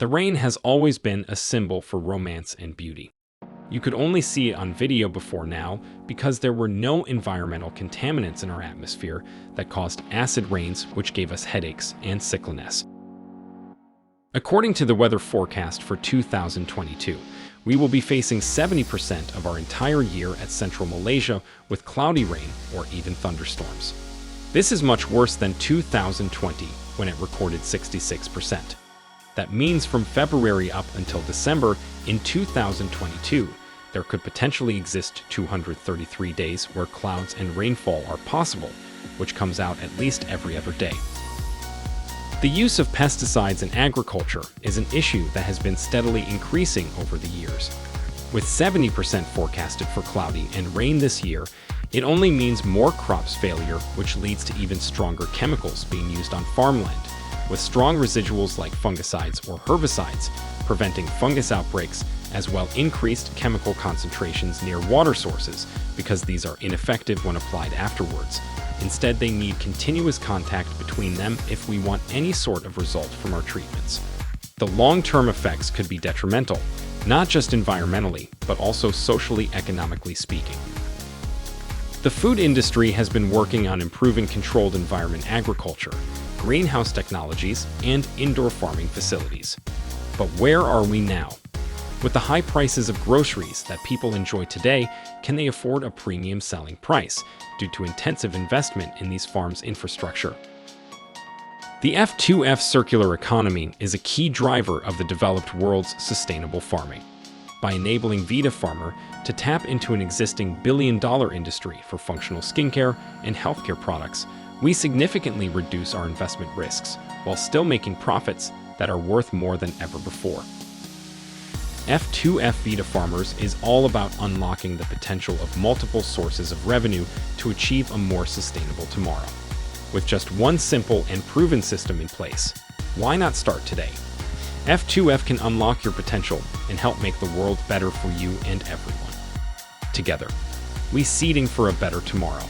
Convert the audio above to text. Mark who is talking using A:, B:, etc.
A: The rain has always been a symbol for romance and beauty. You could only see it on video before now because there were no environmental contaminants in our atmosphere that caused acid rains, which gave us headaches and sickliness. According to the weather forecast for 2022, we will be facing 70% of our entire year at central Malaysia with cloudy rain or even thunderstorms. This is much worse than 2020 when it recorded 66%. That means from February up until December in 2022, there could potentially exist 233 days where clouds and rainfall are possible, which comes out at least every other day. The use of pesticides in agriculture is an issue that has been steadily increasing over the years. With 70% forecasted for cloudy and rain this year, it only means more crops failure, which leads to even stronger chemicals being used on farmland, with strong residuals like fungicides or herbicides, preventing fungus outbreaks, as well increased chemical concentrations near water sources because these are ineffective when applied afterwards. Instead, they need continuous contact between them if we want any sort of result from our treatments. The long-term effects could be detrimental, not just environmentally, but also socially, economically speaking. The food industry has been working on improving controlled environment agriculture, greenhouse technologies, and indoor farming facilities. But where are we now? With the high prices of groceries that people enjoy today, can they afford a premium selling price due to intensive investment in these farms' infrastructure? The F2F circular economy is a key driver of the developed world's sustainable farming. By enabling Vita Farmer to tap into an existing billion-dollar industry for functional skincare and healthcare products, we significantly reduce our investment risks while still making profits that are worth more than ever before. F2F Vita Farmers is all about unlocking the potential of multiple sources of revenue to achieve a more sustainable tomorrow. With just one simple and proven system in place, why not start today? F2F can unlock your potential and help make the world better for you and everyone. Together, we seeding for a better tomorrow.